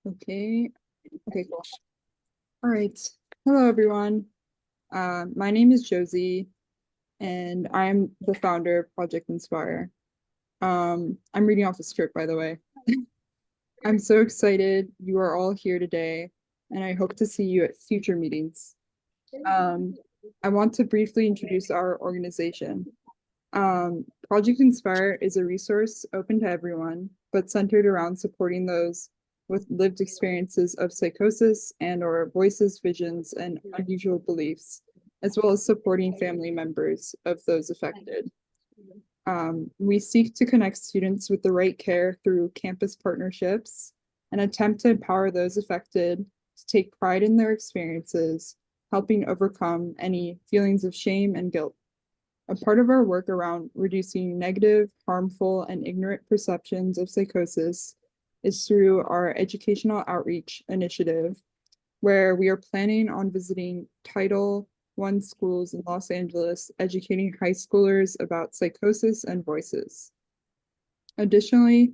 Okay. Okay, cool. All right. Hello, everyone. My name is Josie, and I'm the founder of Project Inspire. I'm reading off the script, by the way. I'm so excited you are all here today, and I hope to see you at future meetings. Um, I want to briefly introduce our organization. Project Inspire is a resource open to everyone, but centered around supporting those with lived experiences of psychosis and/or voices, visions, and unusual beliefs, as well as supporting family members of those affected. We seek to connect students with the right care through campus partnerships and attempt to empower those affected to take pride in their experiences, helping overcome any feelings of shame and guilt. A part of our work around reducing negative, harmful, and ignorant perceptions of psychosis is through our educational outreach initiative, where we are planning on visiting Title I schools in Los Angeles, educating high schoolers about psychosis and voices. Additionally,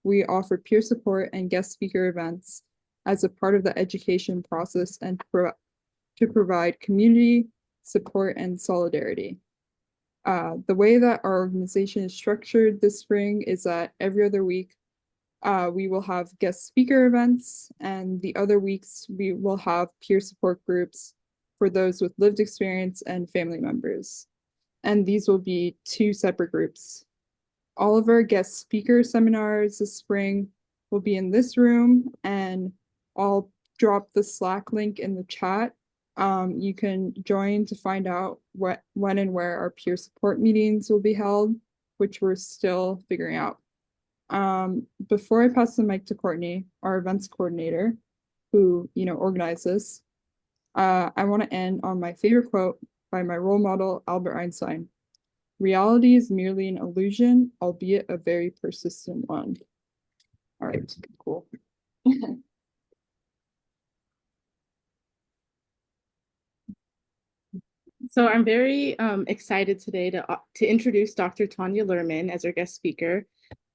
we offer peer support and guest speaker events as a part of the education process and to provide community support and solidarity. The way that our organization is structured this spring is that every other week we will have guest speaker events, and the other weeks we will have peer support groups for those with lived experience and family members. And these will be two separate groups. All of our guest speaker seminars this spring will be in this room, and I'll drop the Slack link in the chat. You can join to find out when and where our peer support meetings will be held, which we're still figuring out. Before I pass the mic to Courtney, our events coordinator, who organized this, I want to end on my favorite quote by my role model, Albert Einstein. Reality is merely an illusion, albeit a very persistent one. All right, cool. So I'm very excited today to introduce Dr. Tanya Luhrmann as our guest speaker.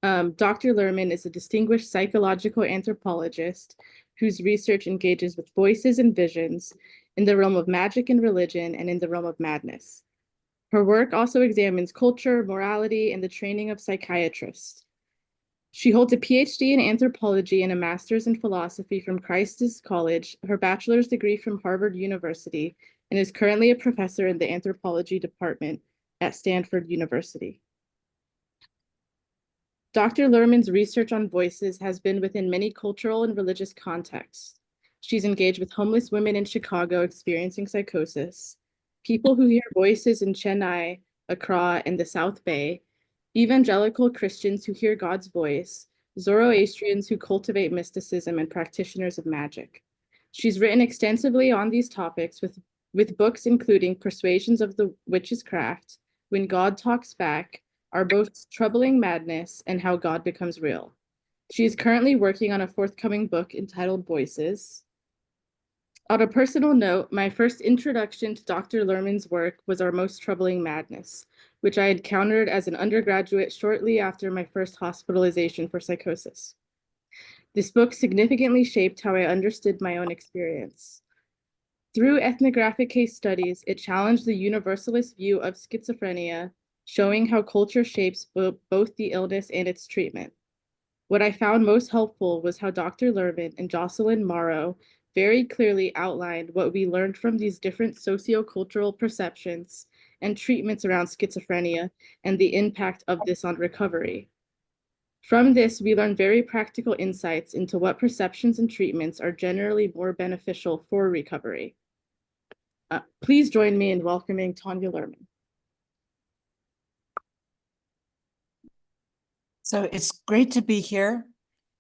Dr. Luhrmann is a distinguished psychological anthropologist whose research engages with voices and visions in the realm of magic and religion and in the realm of madness. Her work also examines culture, morality, and the training of psychiatrists. She holds a PhD in anthropology and a master's in philosophy from Christ's College, her bachelor's degree from Harvard University, and is currently a professor in the anthropology department at Stanford University. Dr. Luhrmann's research on voices has been within many cultural and religious contexts. She's engaged with homeless women in Chicago experiencing psychosis, people who hear voices in Chennai, Accra, and the South Bay, evangelical Christians who hear God's voice, Zoroastrians who cultivate mysticism, and practitioners of magic. She's written extensively on these topics with books including Persuasions of the Witch's Craft, When God Talks Back, Our Both Troubling Madness, and How God Becomes Real. She is currently working on a forthcoming book entitled Voices. On a personal note, my first introduction to Dr. Luhrmann's work was Our Most Troubling Madness, which I encountered as an undergraduate shortly after my first hospitalization for psychosis. This book significantly shaped how I understood my own experience. Through ethnographic case studies, it challenged the universalist view of schizophrenia, showing how culture shapes both the illness and its treatment. What I found most helpful was how Dr. Luhrmann and Jocelyn Morrow very clearly outlined what we learned from these different sociocultural perceptions and treatments around schizophrenia and the impact of this on recovery. From this, we learned very practical insights into what perceptions and treatments are generally more beneficial for recovery. Please join me in welcoming Tanya Luhrmann. So it's great to be here.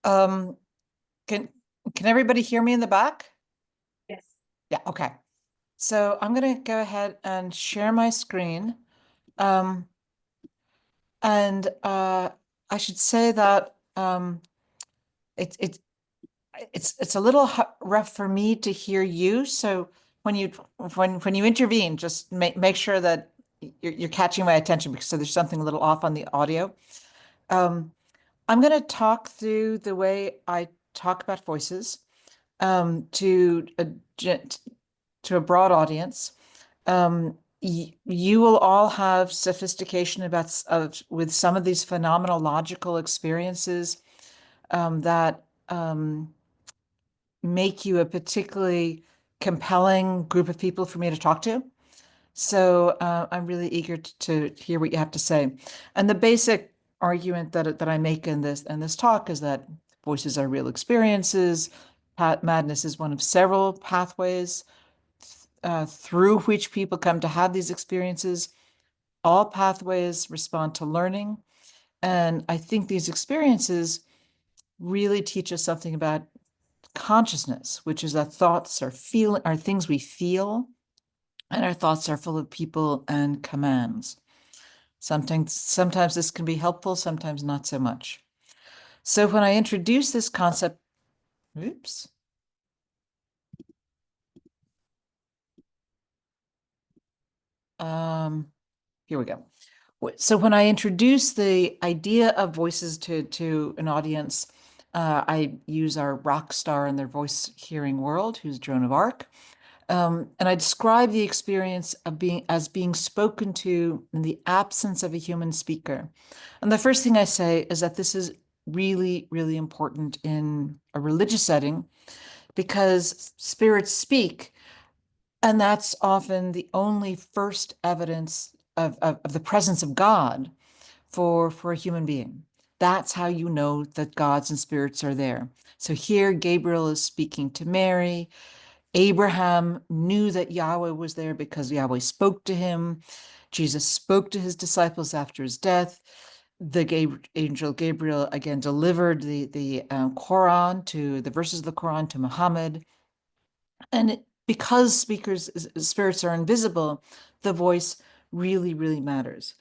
Can everybody hear me in the back? Yes. Yeah, okay. So I'm going to go ahead and share my screen. I should say that it's a little rough for me to hear you. So when you intervene, just make sure that you're catching my attention, because so there's something a little off on the audio. I'm going to talk through the way I talk about voices, to to a broad audience. You will all have sophistication with some of these phenomenological experiences that make you a particularly compelling group of people for me to talk to. So I'm really eager to hear what you have to say. And the basic argument that I make in this talk is that voices are real experiences. Madness is one of several pathways through which people come to have these experiences. All pathways respond to learning. And I think these experiences really teach us something about consciousness, which is that thoughts are things we feel, and our thoughts are full of people and commands. Sometimes this can be helpful, sometimes not so much. So when I introduce this concept, oops. Here we go. So when I introduce the idea of voices to an audience, I use our rock star in their voice hearing world, who's Joan of Arc. And I describe the experience of being spoken to in the absence of a human speaker. And the first thing I say is that this is really, really important in a religious setting because spirits speak, and that's often the only first evidence of the presence of God for a human being. That's how you know that gods and spirits are there. So here Gabriel is speaking to Mary. Abraham knew that Yahweh was there because Yahweh spoke to him. Jesus spoke to his disciples after his death. The angel Gabriel again delivered the Quran to the verses of the Quran to Muhammad. And because spirits are invisible, the voice really, really matters.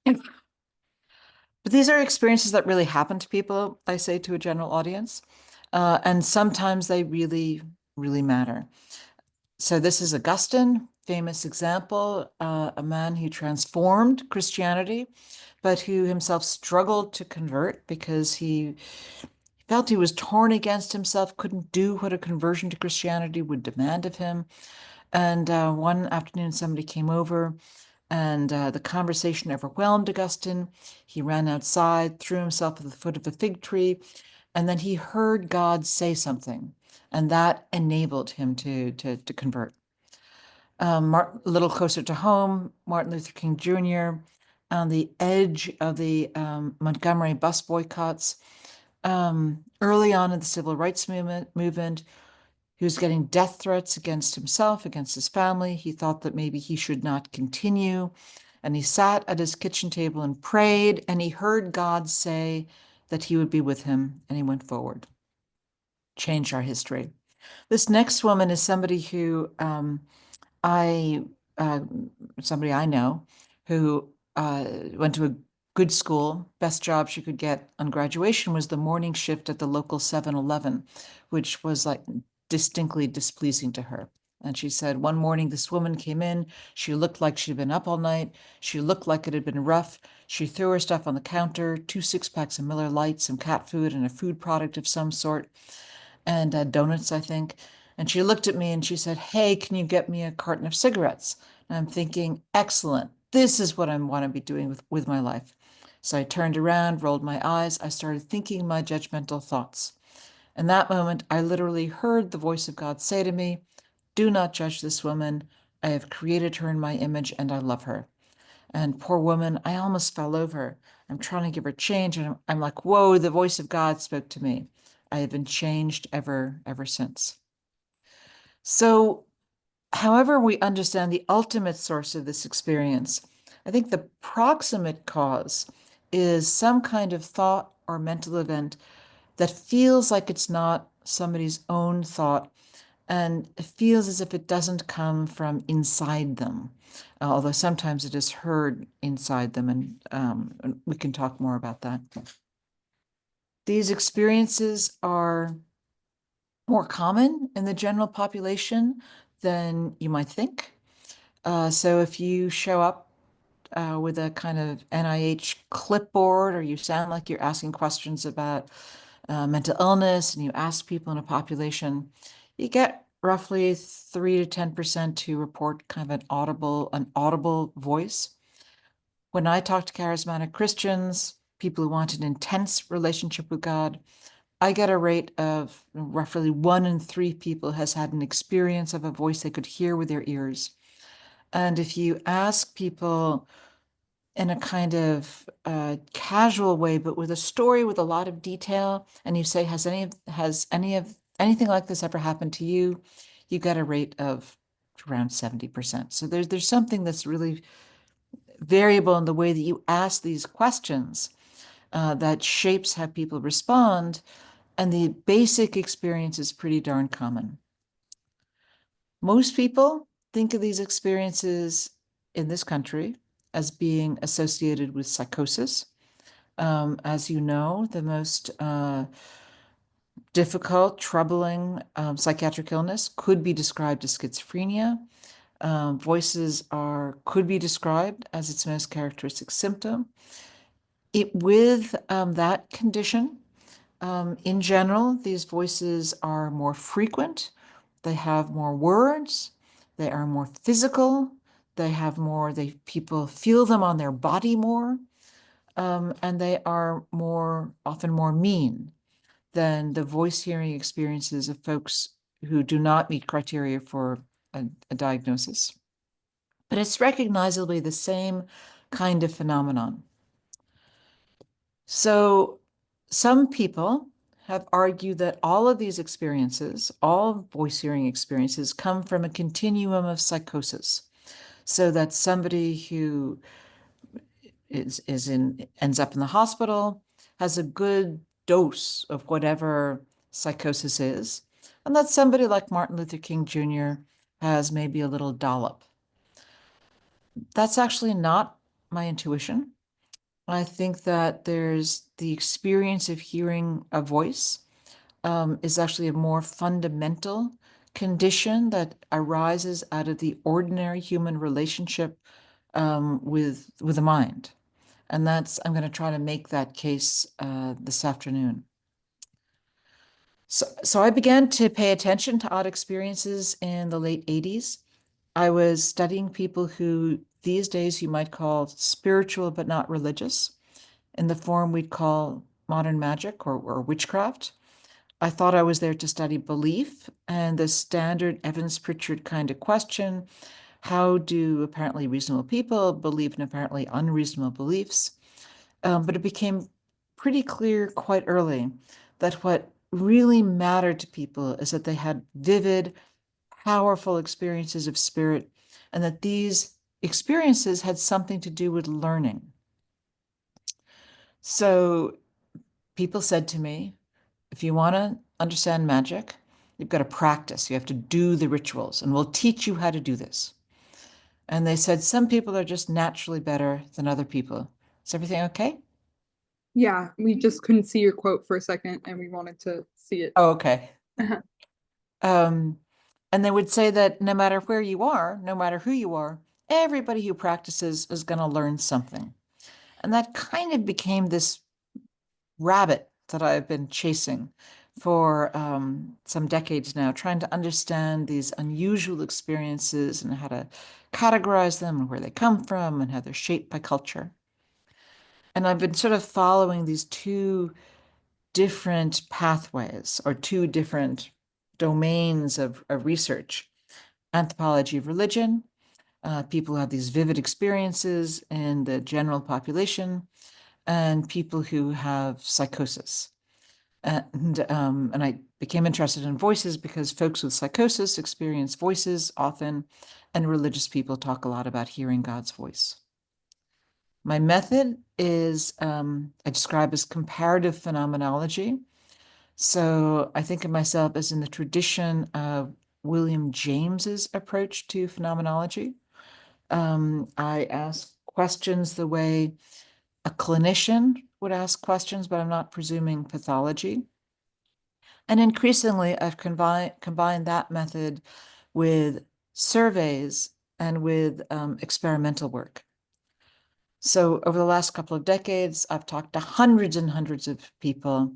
But these are experiences that really happen to people, I say to a general audience. And sometimes they really, really matter. So this is Augustine, famous example, a man who transformed Christianity, but who himself struggled to convert because he felt he was torn against himself, couldn't do what a conversion to Christianity would demand of him. And one afternoon, somebody came over, and the conversation overwhelmed Augustine. He ran outside, threw himself at the foot of a fig tree, and then he heard God say something, and that enabled him to convert. A little closer to home, Martin Luther King Jr. on the edge of the Montgomery bus boycotts. Early on in the civil rights movement, he was getting death threats against himself, against his family. He thought that maybe he should not continue. And he sat at his kitchen table and prayed, and he heard God say that he would be with him, and he went forward. Changed our history. This next woman is somebody who I somebody I know who went to a good school. Best job she could get on graduation was the morning shift at the local 7-Eleven, which was like distinctly displeasing to her. And she said one morning this woman came in. She looked like she'd been up all night. She looked like it had been rough. She threw her stuff on the counter, 2 6-packs of Miller Lite, some cat food, and a food product of some sort, and donuts, I think. And she looked at me and she said, "Hey, can you get me a carton of cigarettes?" And I'm thinking, excellent. This is what I want to be doing with my life. So I turned around, rolled my eyes. I started thinking my judgmental thoughts. In that moment, I literally heard the voice of God say to me, "Do not judge this woman. I have created her in my image and I love her." And poor woman, I almost fell over. I'm trying to give her change, and I'm like, whoa, the voice of God spoke to me. I have been changed ever since. So, however we understand the ultimate source of this experience, I think the proximate cause is some kind of thought or mental event that feels like it's not somebody's own thought, and it feels as if it doesn't come from inside them, although sometimes it is heard inside them, and we can talk more about that. These experiences are more common in the general population than you might think. So if you show up with a kind of NIH clipboard, or you sound like you're asking questions about mental illness, and you ask people in a population, you get roughly 3 to 10% to report kind of an audible voice. When I talk to charismatic Christians, people who want an intense relationship with God, I get a rate of roughly 1 in 3 people has had an experience of a voice they could hear with their ears. And if you ask people in a kind of casual way, but with a story with a lot of detail, and you say, has anything like this ever happened to you? You get a rate of around 70%. So there's something that's really variable in the way that you ask these questions that shapes how people respond. And the basic experience is pretty darn common. Most people think of these experiences in this country as being associated with psychosis. As you know, the most difficult, troubling psychiatric illness could be described as schizophrenia. Voices could be described as its most characteristic symptom. With that condition, in general, these voices are more frequent. They have more words. They are more physical. People feel them on their body more. And they are often more mean than the voice hearing experiences of folks who do not meet criteria for a diagnosis. But it's recognizably the same kind of phenomenon. So some people have argued that all of these experiences, all voice hearing experiences, come from a continuum of psychosis. So that somebody who ends up in the hospital has a good dose of whatever psychosis is, and that somebody like Martin Luther King Jr. has maybe a little dollop. That's actually not my intuition. I think that there's the experience of hearing a voice is actually a more fundamental condition that arises out of the ordinary human relationship with the mind. And I'm going to try to make that case this afternoon. So I began to pay attention to odd experiences in the late 80s. I was studying people who these days you might call spiritual but not religious, in the form we'd call modern magic or witchcraft. I thought I was there to study belief and the standard Evans Pritchard kind of question: how do apparently reasonable people believe in apparently unreasonable beliefs? But it became pretty clear quite early that what really mattered to people is that they had vivid, powerful experiences of spirit, and that these experiences had something to do with learning. So people said to me, if you want to understand magic, you've got to practice. You have to do the rituals, and we'll teach you how to do this. And they said some people are just naturally better than other people. Is everything okay? Yeah, we just couldn't see your quote for a second and we wanted to see it. Oh, okay. And they would say that no matter where you are, no matter who you are, everybody who practices is going to learn something. And that kind of became this rabbit that I've been chasing for some decades now, trying to understand these unusual experiences and how to categorize them and where they come from and how they're shaped by culture. And I've been sort of following these two different pathways or two different domains of research: anthropology of religion, people who have these vivid experiences in the general population, and people who have psychosis. And I became interested in voices because folks with psychosis experience voices often, and religious people talk a lot about hearing God's voice. My method is I describe as comparative phenomenology. So I think of myself as in the tradition of William James's approach to phenomenology. I ask questions the way a clinician would ask questions, but I'm not presuming pathology. And increasingly, I've combined that method with surveys and with experimental work. So over the last couple of decades, I've talked to hundreds and hundreds of people,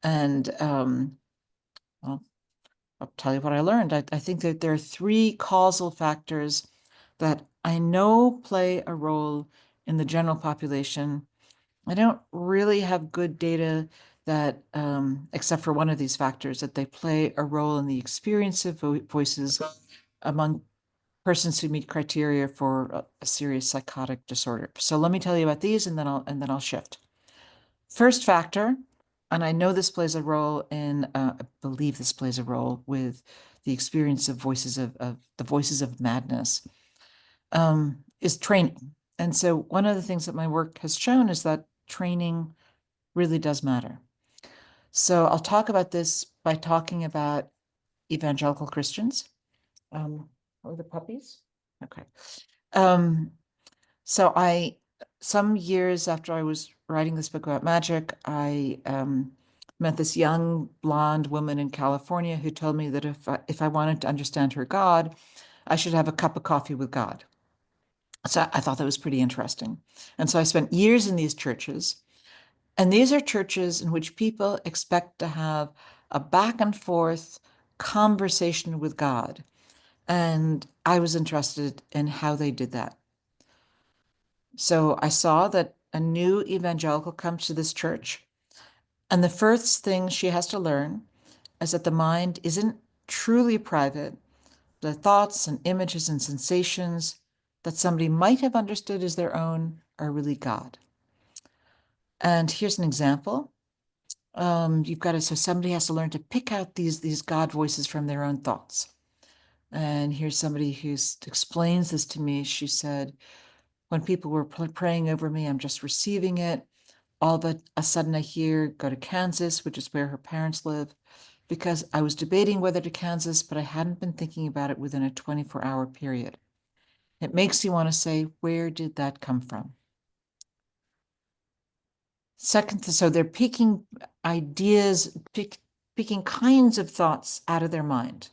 and well, I'll tell you what I learned. I think that there are three causal factors that I know play a role in the general population. I don't really have good data that, except for one of these factors, that they play a role in the experience of voices among persons who meet criteria for a serious psychotic disorder. So let me tell you about these, and then I'll shift. First factor, and I know this plays a role in, I believe this plays a role with the experience of the voices of madness, is training. And so one of the things that my work has shown is that training really does matter. So I'll talk about this by talking about evangelical Christians. Or the puppies? Okay. Um, so some years after I was writing this book about magic, I met this young blonde woman in California who told me that if I wanted to understand her God, I should have a cup of coffee with God. So I thought that was pretty interesting. And so I spent years in these churches. And these are churches in which people expect to have a back and forth conversation with God. And I was interested in how they did that. So I saw that a new evangelical comes to this church. And the first thing she has to learn is that the mind isn't truly private. The thoughts and images and sensations that somebody might have understood as their own are really God. And here's an example. So somebody has to learn to pick out these God voices from their own thoughts. And here's somebody who explains this to me. She said, when people were praying over me, I'm just receiving it. All but a sudden I hear, go to Kansas, which is where her parents live, because I was debating whether to Kansas, but I hadn't been thinking about it within a 24-hour period. It makes you want to say, where did that come from? Second, so they're picking ideas, picking kinds of thoughts out of their mind.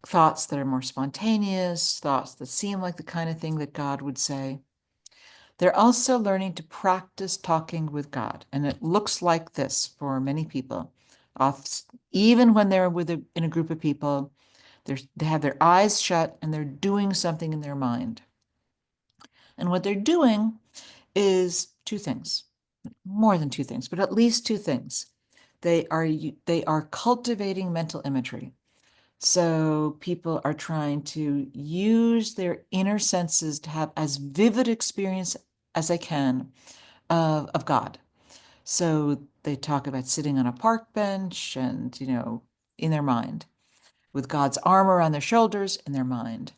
Thoughts that are more spontaneous, thoughts that seem like the kind of thing that God would say. They're also learning to practice talking with God. And it looks like this for many people. Even when they're in a group of people, they have their eyes shut and they're doing something in their mind. And what they're doing is two things, more than two things, but at least two things. They are cultivating mental imagery. So people are trying to use their inner senses to have as vivid experience as they can of God. So they talk about sitting on a park bench and, in their mind, with God's arm around their shoulders in their mind,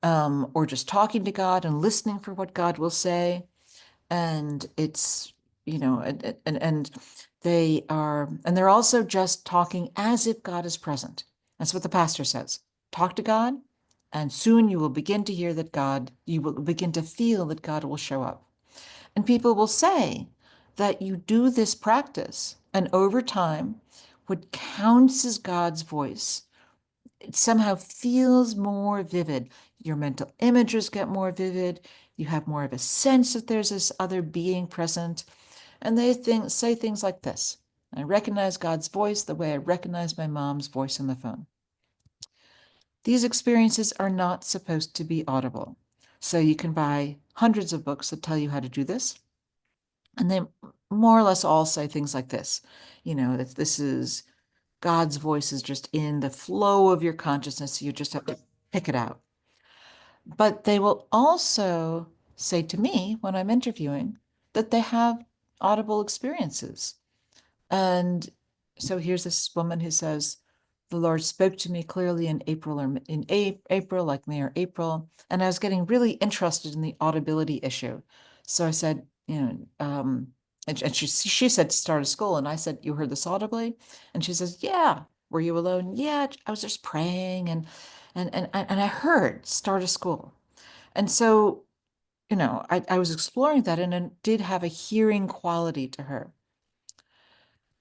or just talking to God and listening for what God will say. And it's, and they're also just talking as if God is present. That's what the pastor says. Talk to God, and soon you will begin to you will begin to feel that God will show up. And people will say that you do this practice, and over time, what counts as God's voice, it somehow feels more vivid. Your mental images get more vivid. You have more of a sense that there's this other being present. And they say things like this. I recognize God's voice the way I recognize my mom's voice on the phone. These experiences are not supposed to be audible. So you can buy hundreds of books that tell you how to do this. And they more or less all say things like this. This is God's voice is just in the flow of your consciousness. So you just have to pick it out. But they will also say to me when I'm interviewing that they have audible experiences. And so here's this woman who says, the Lord spoke to me clearly in April or in April, like May or April, and I was getting really interested in the audibility issue. So I said, and she said to start a school, and I said, you heard this audibly? And she says, yeah. Were you alone? Yeah, I was just praying, and I heard start a school. And so, I was exploring that, and it did have a hearing quality to her.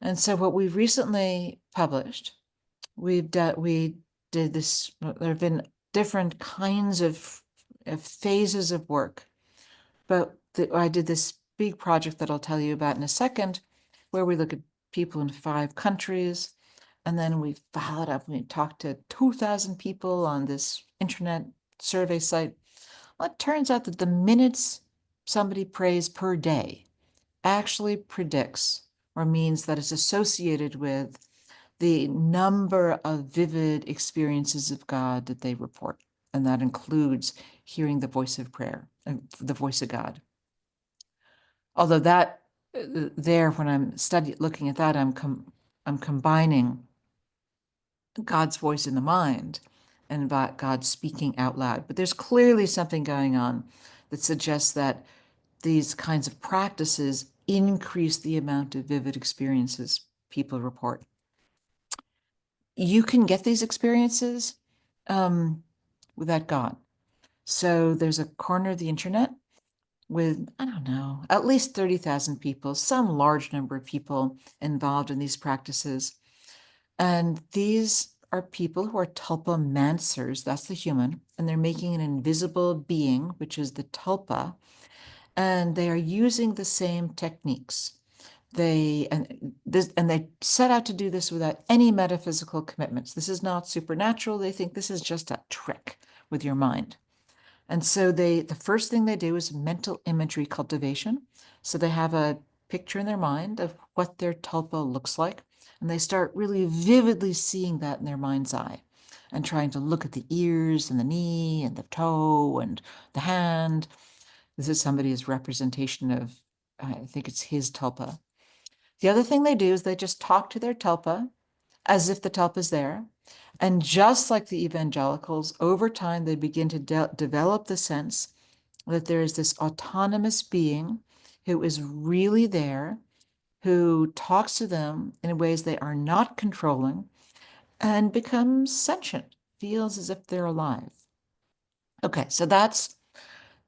And so what we recently published, we did this, there have been different kinds of phases of work, but I did this big project that I'll tell you about in a second, where we look at people in 5 countries, And then we followed up and we talked to 2,000 people on this internet survey site. Well, it turns out that the minutes somebody prays per day actually predicts or means that it's associated with the number of vivid experiences of God that they report. And that includes hearing the voice of prayer, the voice of God. Although that there, when I'm looking at that, I'm combining God's voice in the mind and about God speaking out loud. But there's clearly something going on that suggests that these kinds of practices increase the amount of vivid experiences people report. You can get these experiences without God. So there's a corner of the internet with, I don't know, at least 30,000 people, some large number of people involved in these practices. And these are people who are tulpamancers, that's the human, and they're making an invisible being, which is the tulpa, and they are using the same techniques. They set out to do this without any metaphysical commitments. This is not supernatural. They think this is just a trick with your mind. And so the first thing they do is mental imagery cultivation. So they have a picture in their mind of what their tulpa looks like, and they start really vividly seeing that in their mind's eye and trying to look at the ears and the knee and the toe and the hand. This is somebody's representation of, I think it's his tulpa. The other thing they do is they just talk to their tulpa as if the tulpa is there. And just like the evangelicals, over time, they begin to develop the sense that there is this autonomous being who is really there, who talks to them in ways they are not controlling, and becomes sentient, feels as if they're alive. Okay, so that's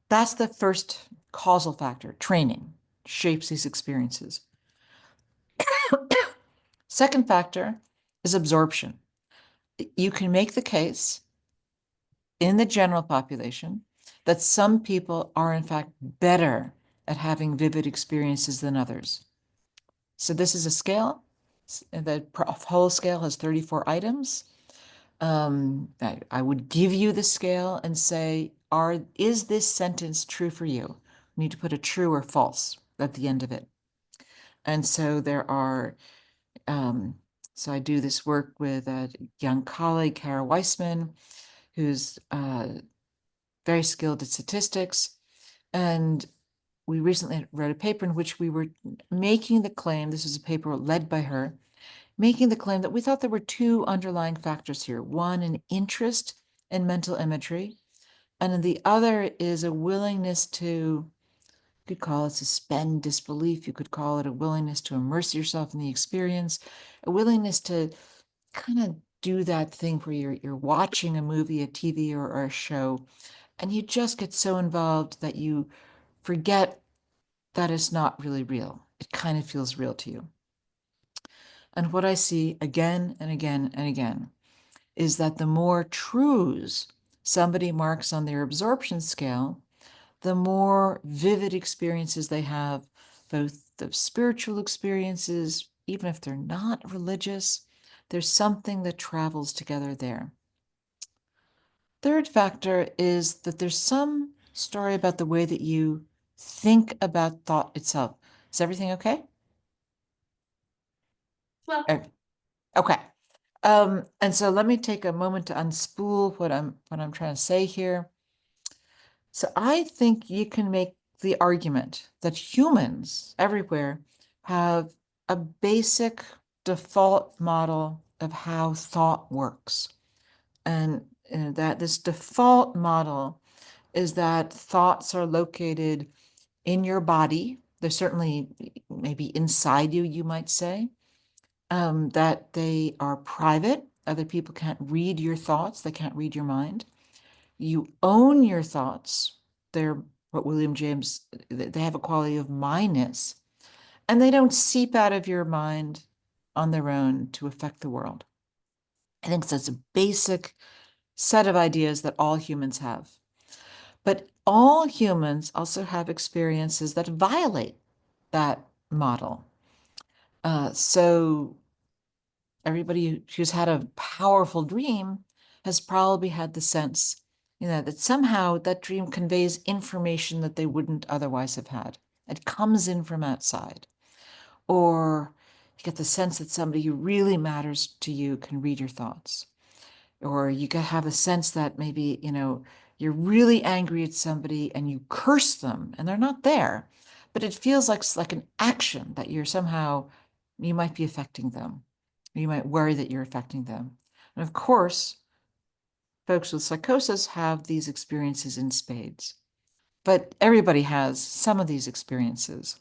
the first causal factor. Training shapes these experiences. Second factor is absorption. You can make the case in the general population that some people are in fact better at having vivid experiences than others. So this is a scale. The whole scale has 34 items. I would give you the scale and say, is this sentence true for you? You need to put a true or false at the end of it. And so there are, so I do this work with a young colleague, Kara Weissman, who's very skilled at statistics. And we recently wrote a paper in which we were making the claim, this is a paper led by her, making the claim that we thought there were two underlying factors here. One, an interest in mental imagery, and the other is a willingness to, you could call it suspend disbelief, you could call it a willingness to immerse yourself in the experience, a willingness to kind of do that thing where you're watching a movie, a TV, or a show, and you just get so involved that you forget that it's not really real. It kind of feels real to you. And what I see again and again and again is that the more truths somebody marks on their absorption scale, the more vivid experiences they have, both the spiritual experiences, even if they're not religious, there's something that travels together there. Third factor is that there's some story about the way that you think about thought itself. Is everything okay? Well, Okay. And so let me take a moment to unspool what I'm trying to say here. So I think you can make the argument that humans everywhere have a basic default model of how thought works. And that this default model is that thoughts are located in your body. They're certainly maybe inside you, you might say. That they are private. Other people can't read your thoughts. They can't read your mind. You own your thoughts. They're what William James, they have a quality of myness, and they don't seep out of your mind on their own to affect the world. I think that's a basic set of ideas that all humans have. But all humans also have experiences that violate that model. So everybody who's had a powerful dream has probably had the sense, that somehow that dream conveys information that they wouldn't otherwise have had. It comes in from outside. Or you get the sense that somebody who really matters to you can read your thoughts. Or you can have a sense that maybe, you're really angry at somebody and you curse them and they're not there, but it feels like an action that you might be affecting them. You might worry that you're affecting them. And of course, folks with psychosis have these experiences in spades, but everybody has some of these experiences.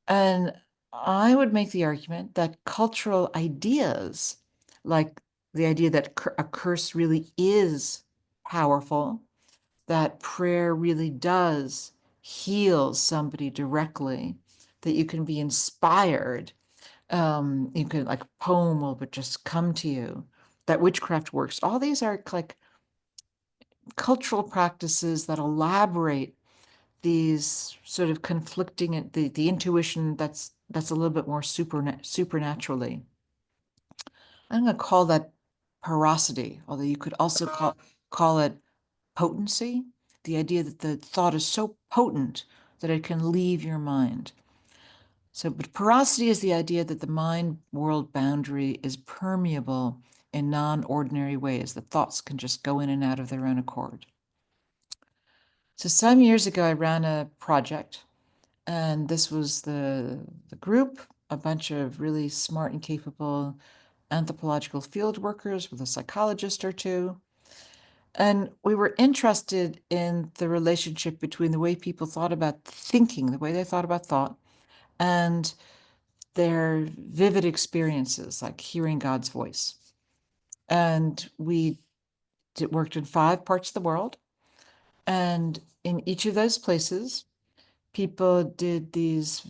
And I would make the argument that cultural ideas, like the idea that a curse really is powerful, that prayer really does heal somebody directly, that you can be inspired, you can, like, a poem will but just come to you, that witchcraft works. All these are like cultural practices that elaborate these sort of conflicting, the intuition that's a little bit more supernaturally. I'm going to call that porosity, although you could also call it potency, the idea that the thought is so potent that it can leave your mind. So, but porosity is the idea that the mind-world boundary is permeable in non-ordinary ways, that thoughts can just go in and out of their own accord. So some years ago, I ran a project, and this was the group, a bunch of really smart and capable anthropological field workers with a psychologist or two. And we were interested in the relationship between the way people thought about thinking, the way they thought about thought, and their vivid experiences, like hearing God's voice. And we worked in 5 parts of the world. And in each of those places, people did these,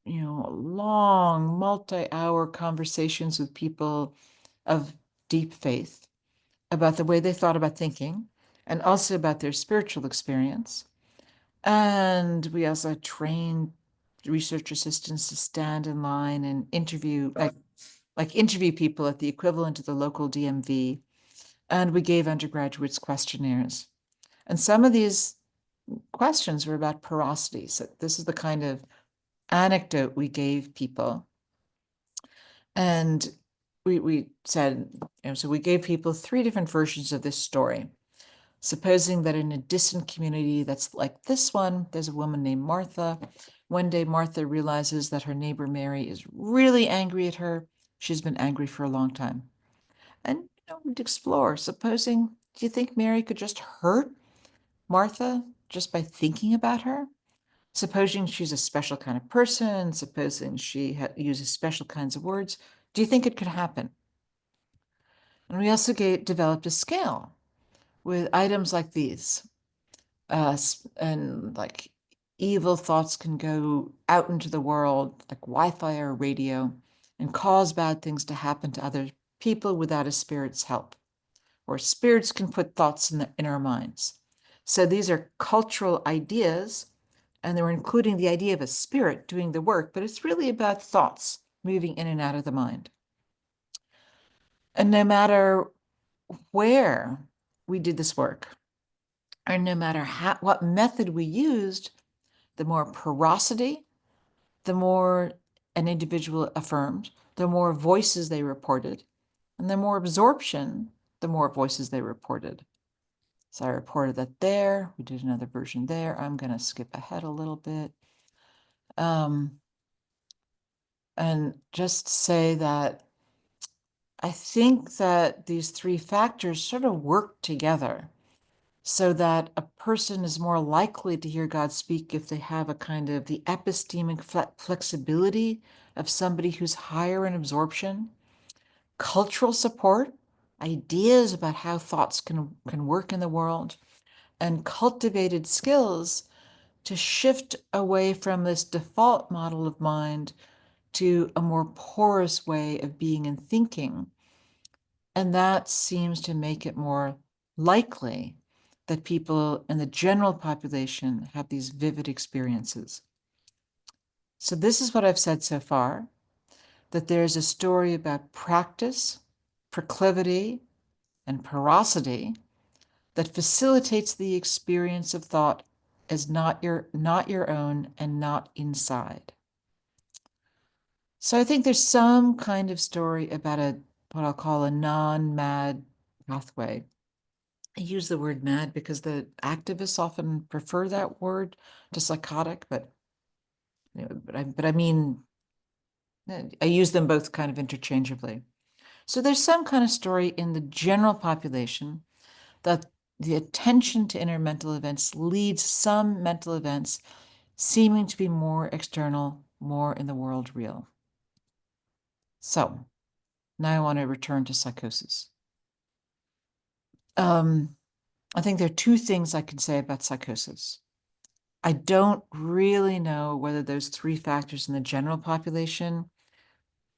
long, multi-hour conversations with people of deep faith about the way they thought about thinking and also about their spiritual experience. And we also trained research assistants to stand in line and interview, like interview people at the equivalent of the local DMV. And we gave undergraduates questionnaires. And some of these questions were about porosity. So this is the kind of anecdote we gave people. And we said, so we gave people 3 different versions of this story. Supposing that in a distant community that's like this one, there's a woman named Martha. One day, Martha realizes that her neighbor Mary is really angry at her. She's been angry for a long time. And we'd explore, supposing, do you think Mary could just hurt Martha just by thinking about her? Supposing she's a special kind of person, supposing she uses special kinds of words, do you think it could happen? And we also developed a scale with items like these. And like evil thoughts can go out into the world, like Wi-Fi or radio, and cause bad things to happen to other people without a spirit's help. Or spirits can put thoughts in our minds. So these are cultural ideas, and they were including the idea of a spirit doing the work, but it's really about thoughts moving in and out of the mind. And no matter where we did this work, or no matter what method we used, the more porosity, the more an individual affirmed, the more voices they reported, and the more absorption, the more voices they reported. So I reported that there. We did another version there. I'm going to skip ahead a little bit. And just say that I think that these 3 factors sort of work together so that a person is more likely to hear God speak if they have a kind of the epistemic flexibility of somebody who's higher in absorption, cultural support, ideas about how thoughts can work in the world, and cultivated skills to shift away from this default model of mind to a more porous way of being and thinking. And that seems to make it more likely that people in the general population have these vivid experiences. So this is what I've said so far. that there's a story about practice, proclivity, and porosity that facilitates the experience of thought as not your own and not inside. So I think there's some kind of story about what I'll call a non-mad pathway. I use the word mad because the activists often prefer that word to psychotic, but I mean, I use them both kind of interchangeably. So there's some kind of story in the general population that the attention to inner mental events leads some mental events seeming to be more external, more in the world real. So now I want to return to psychosis. I think there are two things I can say about psychosis. I don't really know whether those three factors in the general population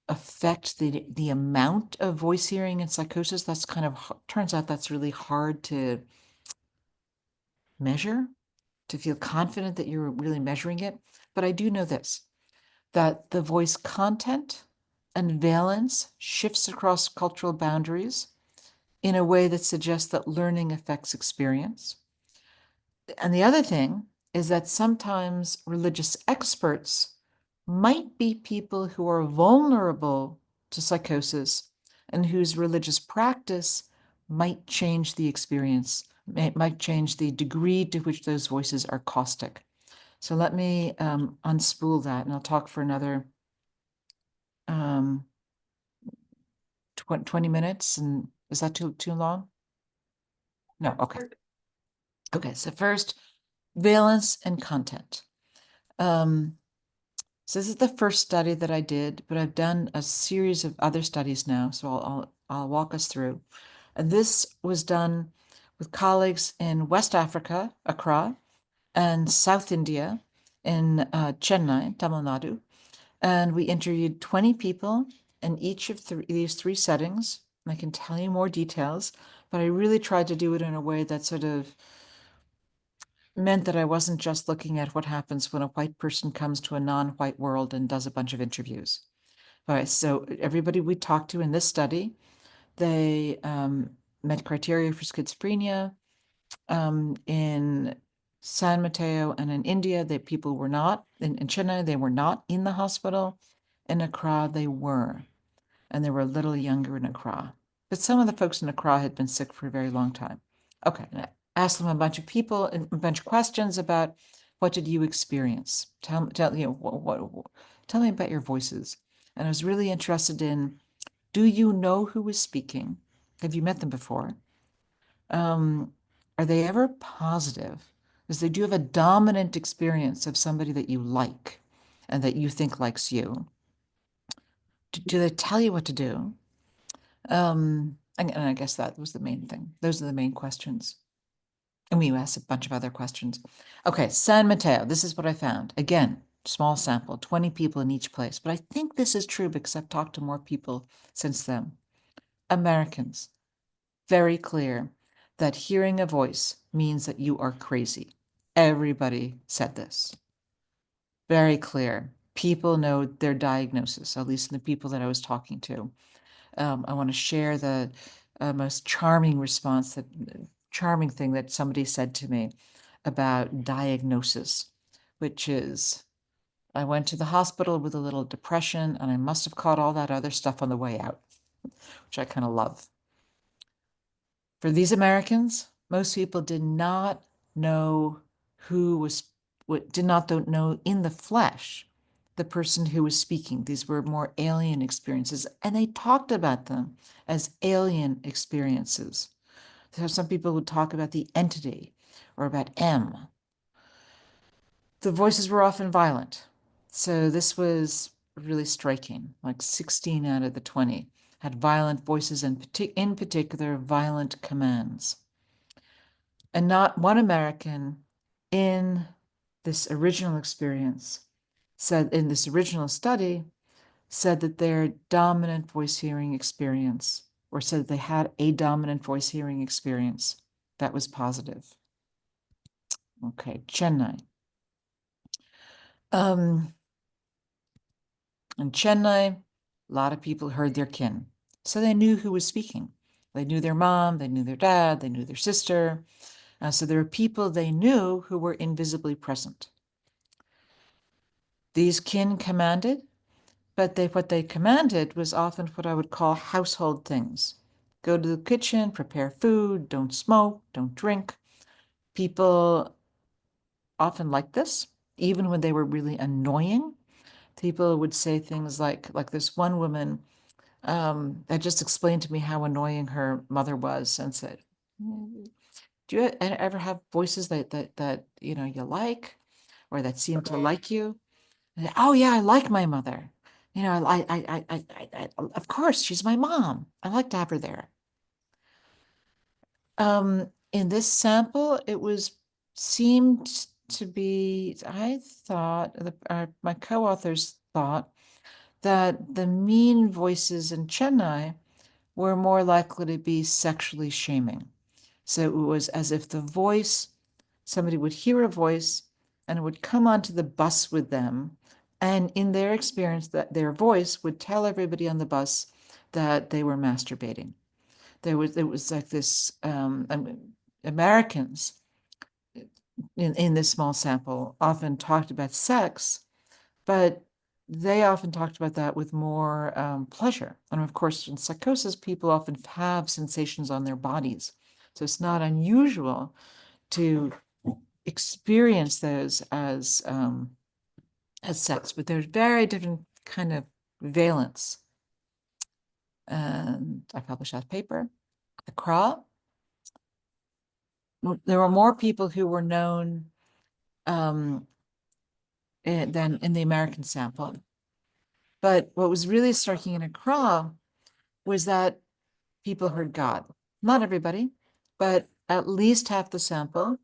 affect the amount of voice hearing in psychosis. That's kind of, turns out that's really hard to measure, to feel confident that you're really measuring it. But I do know this, that the voice content and valence shifts across cultural boundaries in a way that suggests that learning affects experience. And the other thing is that sometimes religious experts might be people who are vulnerable to psychosis and whose religious practice might change the experience, might change the degree to which those voices are caustic. So let me unspool that, and I'll talk for another 20 minutes. And is that too long? No, okay. Okay, so first, valence and content. So this is the first study that I did, but I've done a series of other studies now, so I'll walk us through. And this was done with colleagues in West Africa, Accra, and South India in Chennai, Tamil Nadu. And we interviewed 20 people in each of these three settings. And I can tell you more details, but I really tried to do it in a way that sort of meant that I wasn't just looking at what happens when a white person comes to a non-white world and does a bunch of interviews. All right, so everybody we talked to in this study, they met criteria for schizophrenia. In San Mateo and in India, people were not, in Chennai, they were not in the hospital. In Accra, they were, and they were a little younger in Accra. But some of the folks in Accra had been sick for a very long time. Okay, and I asked them a bunch of people and a bunch of questions about what did you experience? Tell you know, tell me about your voices. And I was really interested in, do you know who is speaking? Have you met them before? Are they ever positive? Because they do have a dominant experience of somebody that you like and that you think likes you. Do they tell you what to do? And I guess that was the main thing. Those are the main questions. And we asked a bunch of other questions. Okay, San Mateo, this is what I found. Again, small sample, 20 people in each place. But I think this is true because I've talked to more people since then. Americans, very clear that hearing a voice means that you are crazy. Everybody said this. Very clear. People know their diagnosis, at least in the people that I was talking to. I want to share the most charming response, that charming thing that somebody said to me about diagnosis, which is, I went to the hospital with a little depression and I must have caught all that other stuff on the way out, which I kind of love. For these Americans, most people did not know did not know in the flesh the person who was speaking. These were more alien experiences, and they talked about them as alien experiences. So some people would talk about the entity or about M. The voices were often violent. So this was really striking, like 16 out of the 20 had violent voices and in particular violent commands. And not one American in this original experience said, in this original study, said that their dominant voice hearing experience, or said that they had a dominant voice hearing experience that was positive. Okay, Chennai. In Chennai, A lot of people heard their kin, so they knew who was speaking. They knew their mom, they knew their dad, they knew their sister. So there were people they knew who were invisibly present. These kin commanded, but what they commanded was often what I would call household things. Go to the kitchen, prepare food, don't smoke, don't drink. People often liked this, even when they were really annoying. People would say things like this one woman that just explained to me how annoying her mother was and said, do you ever have voices that you know you like or that seem to like you? And, oh yeah, I like my mother. You know, of course, she's my mom. I like to have her there. In this sample, it was seemed to be, I thought, my co-authors thought that the mean voices in Chennai were more likely to be sexually shaming. So it was as if the voice, somebody would hear a voice and it would come onto the bus with them. And in their experience, that their voice would tell everybody on the bus that they were masturbating. It was like this, Americans in this small sample often talked about sex, but they often talked about that with more pleasure. And of course, in psychosis, people often have sensations on their bodies. So it's not unusual to experience those as sex, but there's very different kind of valence. And I published that paper. The CRA, there were more people who were known than in the American sample. But what was really striking in Accra was that people heard God. Not everybody, but at least half the sample.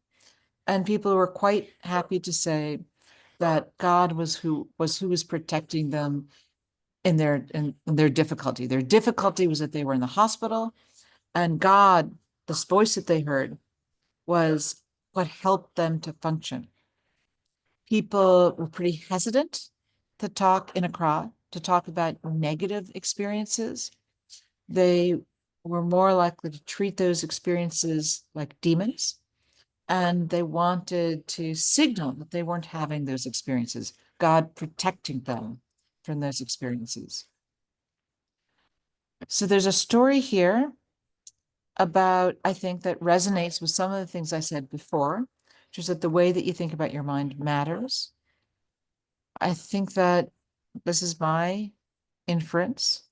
And people were quite happy to say that God was who was protecting them in their difficulty. Their difficulty was that they were in the hospital, and God, this voice that they heard, was what helped them to function. People were pretty hesitant to talk in a crowd, to talk about negative experiences. They were more likely to treat those experiences like demons, and they wanted to signal that they weren't having those experiences, God protecting them from those experiences. So there's a story here about, I think, that resonates with some of the things I said before, which is that the way that you think about your mind matters. I think that this is my inference.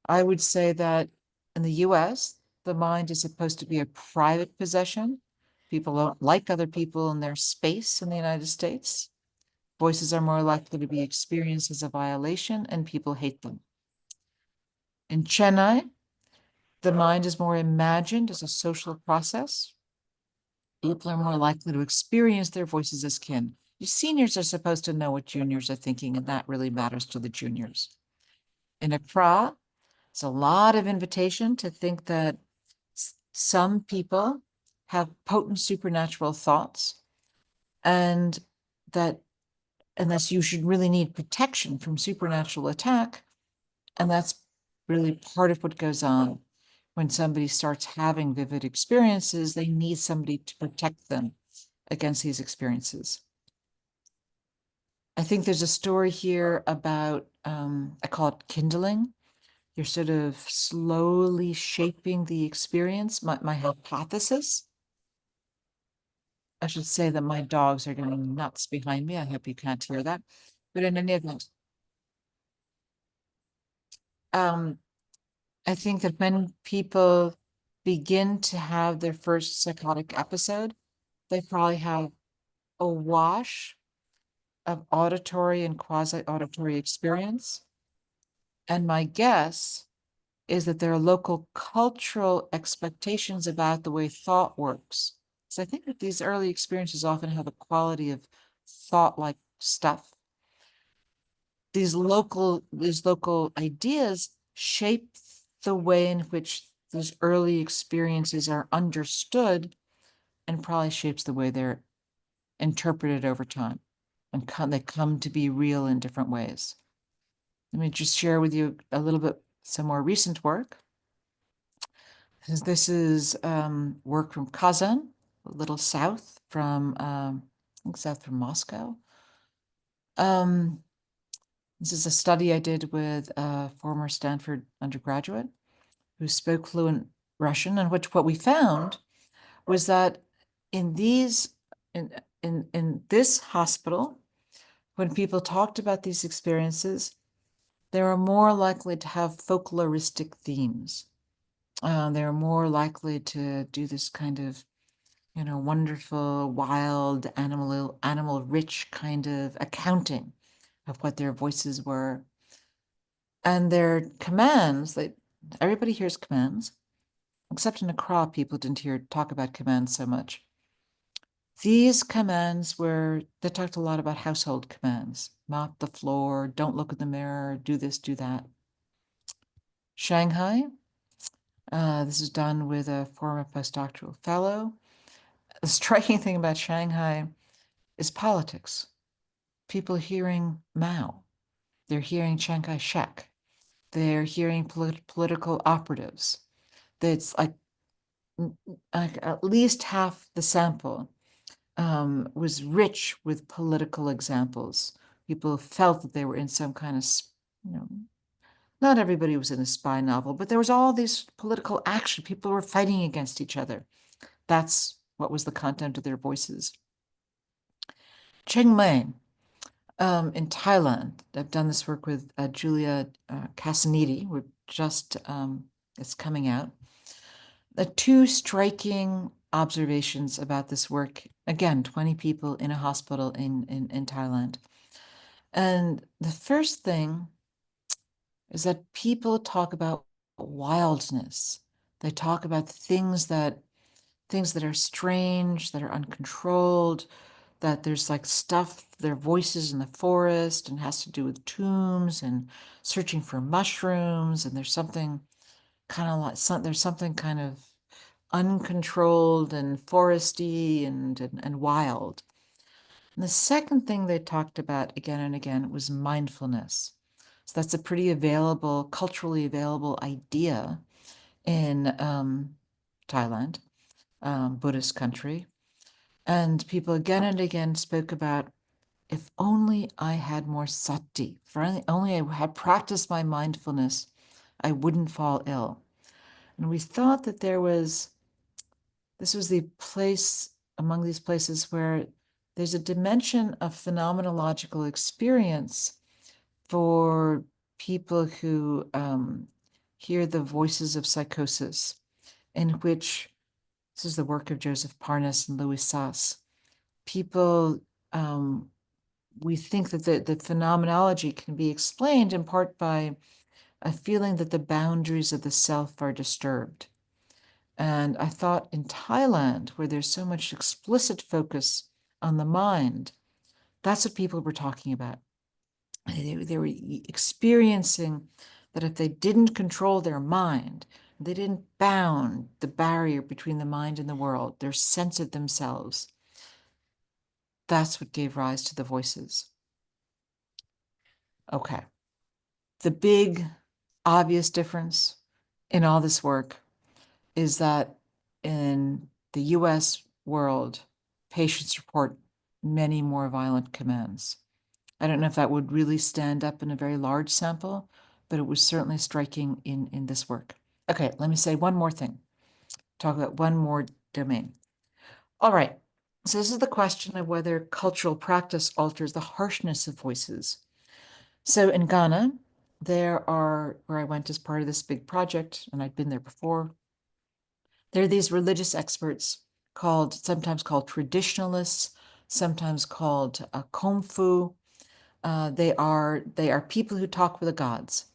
I would say that in the US, the mind is supposed to be a private possession. People don't like other people in their space in the United States. Voices are more likely to be experienced as a violation, and people hate them. In Chennai, the mind is more imagined as a social process. People are more likely to experience their voices as kin. You seniors are supposed to know what juniors are thinking, and that really matters to the juniors. In Accra, it's a lot of invitation to think that some people have potent supernatural thoughts, and that unless you should really need protection from supernatural attack. And that's really part of what goes on when somebody starts having vivid experiences. They need somebody to protect them against these experiences. I think there's a story here about, I call it kindling. You're sort of slowly shaping the experience. My hypothesis, I should say that my dogs are going nuts behind me. I hope you can't hear that. But in any event, I think that when people begin to have their first psychotic episode, they probably have a wash of auditory and quasi-auditory experience. And my guess is that there are local cultural expectations about the way thought works. So I think that these early experiences often have a quality of thought-like stuff. These local ideas shape the way in which those early experiences are understood, and probably shapes the way they're interpreted over time, and they come to be real in different ways. Let me just share with you a little bit some more recent work. This is work from Kazan, a little south from, I think south from Moscow. This is a study I did with a former Stanford undergraduate who spoke fluent Russian, and what we found was that in these in this hospital, when people talked about these experiences, they were more likely to have folkloristic themes. They were more likely to do this kind of, wonderful, wild, animal rich kind of accounting of what their voices were. And their commands, everybody hears commands, except in Accra, people didn't talk about commands so much. These commands they talked a lot about household commands: mop the floor, don't look in the mirror, do this, do that. Shanghai, this is done with a former postdoctoral fellow. The striking thing about Shanghai is politics. People hearing Mao, they're hearing Chiang Kai-shek, they're hearing political operatives. That's like at least half the sample was rich with political examples. People felt that they were in some kind of, not everybody was in a spy novel, but there was all this political action. People were fighting against each other. That's what was the content of their voices. Chiang Mai, in Thailand, I've done this work with Julia Casanidi. It's coming out. The two striking observations about this work, again, 20 people in a hospital in Thailand. And the first thing is that people talk about wildness. They talk about things that are strange, that are uncontrolled, that there's like stuff, their voices in the forest, and has to do with tombs and searching for mushrooms, and there's something kind of there's something kind of uncontrolled and foresty and wild. And the second thing they talked about again and again was mindfulness. So that's a pretty culturally available idea in Thailand, Buddhist country. And people again and again spoke about, if only I had more sati, if only I had practiced my mindfulness, I wouldn't fall ill. And we thought that this was the place among these places where there's a dimension of phenomenological experience for people who hear the voices of psychosis, in which, this is the work of Joseph Parnas and Louis Sass, people, we think that the phenomenology can be explained in part by a feeling that the boundaries of the self are disturbed. And I thought in Thailand, where there's so much explicit focus on the mind, that's what people were talking about. They were experiencing that if they didn't control their mind, they didn't bound the barrier between the mind and the world, their sense of themselves, that's what gave rise to the voices. Okay. The big obvious difference in all this work is that in the US world, patients report many more violent commands. I don't know if that would really stand up in a very large sample, but it was certainly striking in this work. Okay, let me say one more thing. Talk about one more domain. All right, so this is the question of whether cultural practice alters the harshness of voices. So in Ghana, where I went as part of this big project, and I'd been there before, there are these religious experts sometimes called traditionalists, sometimes called Kongfu. They are people who talk with the gods,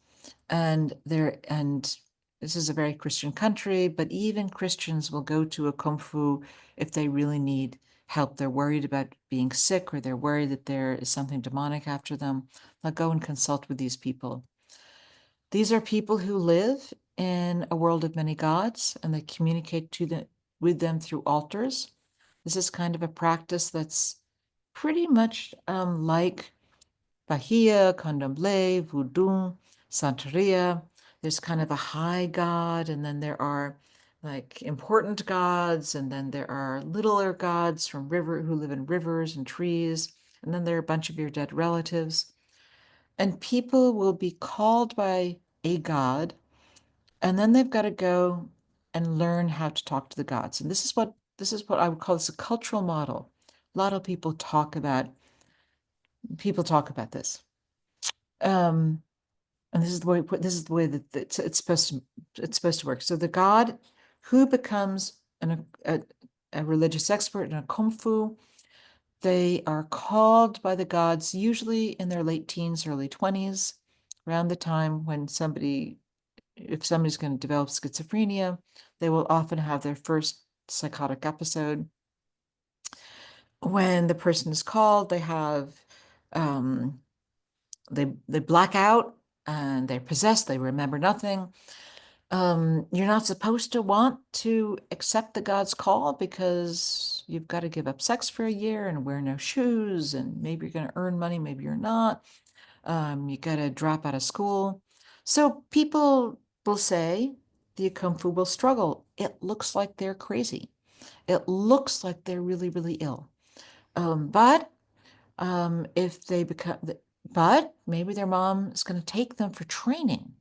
and this is a very Christian country, but even Christians will go to a Kongfu if they really need help. They're worried about being sick, or they're worried that there is something demonic after them. They'll go and consult with these people. These are people who live in a world of many gods, and they communicate with them through altars. This is kind of a practice that's pretty much like Bahia, Candomblé, Voodoo, Santeria. There's kind of a high god, and then there are like important gods, and then there are littler gods from who live in rivers and trees, and then there are a bunch of your dead relatives. And people will be called by a god, and then they've got to go and learn how to talk to the gods. And this is what I would call this a cultural model. A lot of people talk about this. And this is the way that it's supposed to work. So the god who becomes a religious expert in a kung fu, they are called by the gods usually in their late teens, early 20s, around the time when if somebody's going to develop schizophrenia, they will often have their first psychotic episode. When the person is called, they have they black out and they're possessed, they remember nothing. You're not supposed to want to accept the god's call because you've got to give up sex for a year and wear no shoes, and maybe you're going to earn money, maybe you're not. You got to drop out of school. So people will say the kung fu will struggle. It looks like they're crazy. It looks like they're really, really ill. But if they become, but maybe their mom is going to take them for training,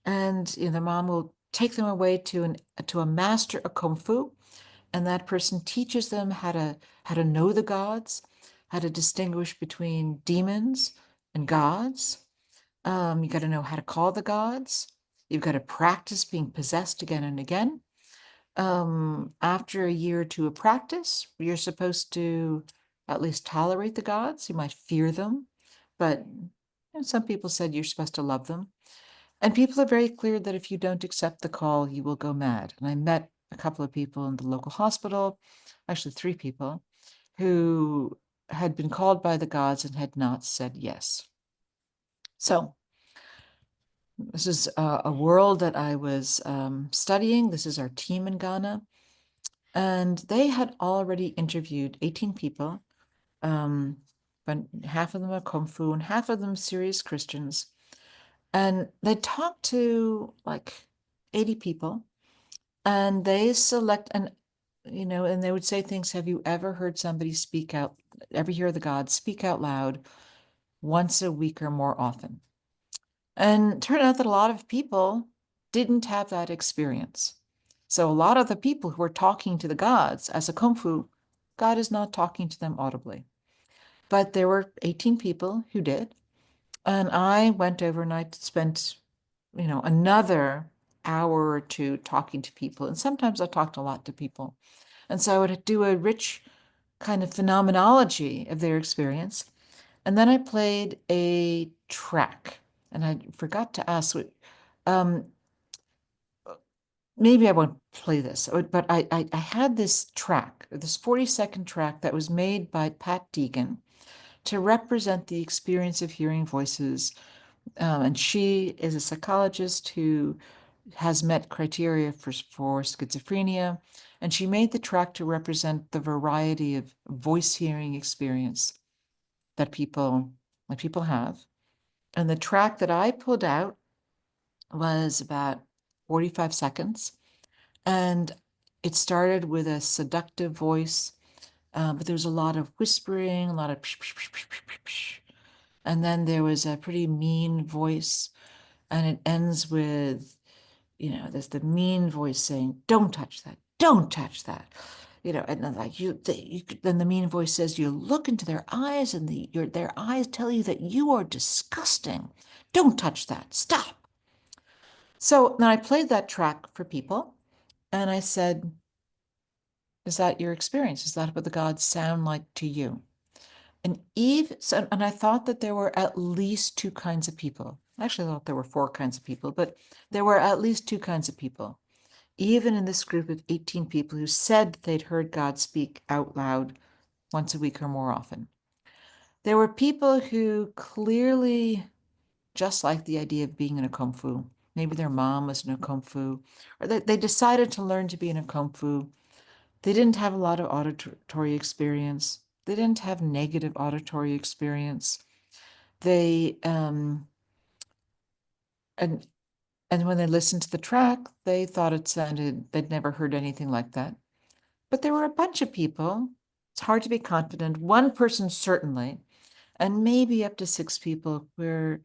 and their mom will take them away to a master of kung fu, and that person teaches them how to know the gods, how to distinguish between demons and gods. You got to know how to call the gods. You've got to practice being possessed again and again. After a year or two of practice, you're supposed to at least tolerate the gods. You might fear them, but some people said you're supposed to love them. And people are very clear that if you don't accept the call, you will go mad. And I met a couple of people in the local hospital, actually 3 people, who had been called by the gods and had not said yes. So this is a world that I was studying. This is our team in Ghana. And they had already interviewed 18 people, but half of them are Kung Fu and half of them serious Christians. And they talked to like 80 people, and they select and they would say things. Have you ever heard somebody ever hear the gods speak out loud once a week or more often? And it turned out that a lot of people didn't have that experience. So a lot of the people who are talking to the gods as a kung fu, God is not talking to them audibly. But there were 18 people who did. And I went over and I spent, another hour or two talking to people. And sometimes I talked a lot to people. And so I would do a rich kind of phenomenology of their experience. And then I played a track. And I forgot to ask, um, maybe I won't play this, but I had this track, this 40-second track that was made by Pat Deegan to represent the experience of hearing voices. And she is a psychologist who has met criteria for schizophrenia. And she made the track to represent the variety of voice hearing experience that people have. And the track that I pulled out was about 45 seconds. And it started with a seductive voice, but there was a lot of whispering, a lot of psh, psh, psh, psh, psh, psh, psh. And then there was a pretty mean voice, and it ends with, there's the mean voice saying, "Don't touch that, don't touch that." And then like then the mean voice says, you look into their eyes, and their eyes tell you that you are disgusting. Don't touch that, stop. So then I played that track for people, and I said, is that your experience? Is that what the gods sound like to you? And and I thought that there were at least 2 kinds of people. Actually, I thought there were 4 kinds of people, but there were at least 2 kinds of people, even in this group of 18 people who said they'd heard God speak out loud once a week or more often. There were people who clearly just liked the idea of being in a kung fu. Maybe their mom was in a kung fu, or they decided to learn to be in a kung fu. They didn't have a lot of auditory experience. They didn't have negative auditory experience. They and when they listened to the track, they thought it sounded, they'd never heard anything like that. But there were a bunch of people. It's hard to be confident. One person certainly, and maybe up to 6 people, where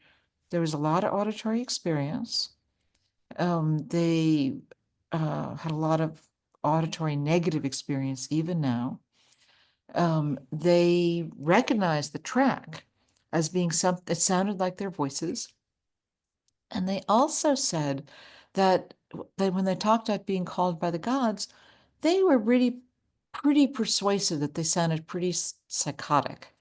there was a lot of auditory experience. They had a lot of auditory negative experience even now. They recognized the track as being something that sounded like their voices. And they also said that when they talked about being called by the gods, they were really pretty persuasive, that they sounded pretty psychotic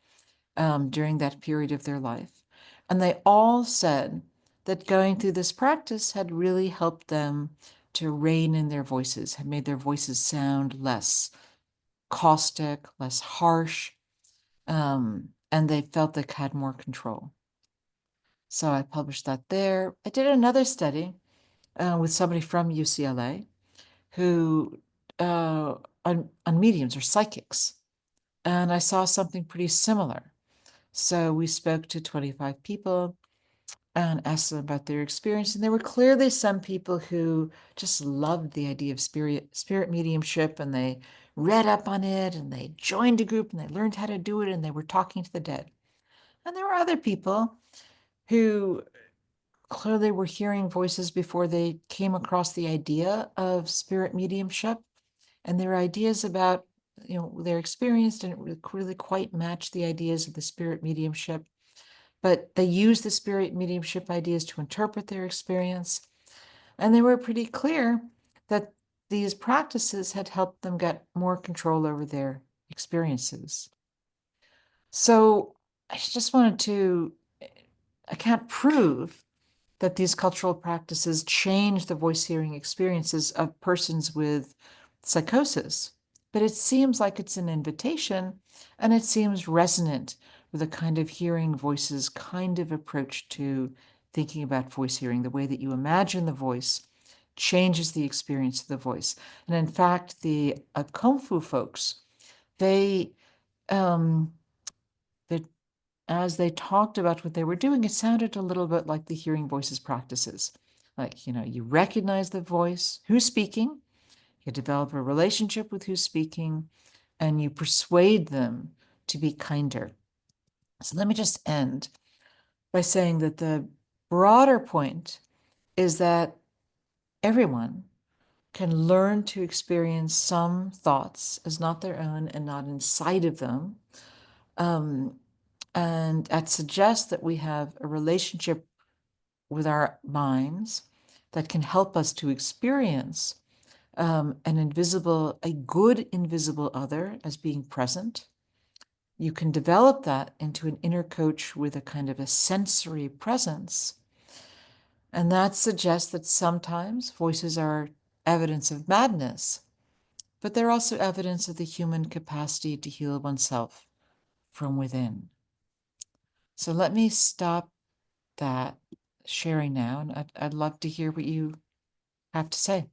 during that period of their life. And they all said that going through this practice had really helped them to rein in their voices, had made their voices sound less caustic, less harsh, and they felt they had more control. So I published that there. I did another study with somebody from UCLA who on mediums or psychics, and I saw something pretty similar. So we spoke to 25 people and asked them about their experience, and there were clearly some people who just loved the idea of spirit mediumship, and they read up on it, and they joined a group, and they learned how to do it, and they were talking to the dead. And there were other people who clearly were hearing voices before they came across the idea of spirit mediumship, and their ideas about, their experience didn't really quite match the ideas of the spirit mediumship, but they used the spirit mediumship ideas to interpret their experience, and they were pretty clear that these practices had helped them get more control over their experiences. So I just wanted to, I can't prove that these cultural practices change the voice hearing experiences of persons with psychosis. But it seems like it's an invitation, and it seems resonant with a kind of hearing voices kind of approach to thinking about voice hearing. The way that you imagine the voice changes the experience of the voice. And in fact, the Kung Fu folks, they, um, they as they talked about what they were doing, it sounded a little bit like the hearing voices practices. Like, you recognize the voice, who's speaking, you develop a relationship with who's speaking, and you persuade them to be kinder. So let me just end by saying that the broader point is that everyone can learn to experience some thoughts as not their own and not inside of them. And that suggests that we have a relationship with our minds that can help us to experience a good invisible other as being present. You can develop that into an inner coach with a kind of a sensory presence. And that suggests that sometimes voices are evidence of madness, but they're also evidence of the human capacity to heal oneself from within. So let me stop that sharing now, and I'd love to hear what you have to say.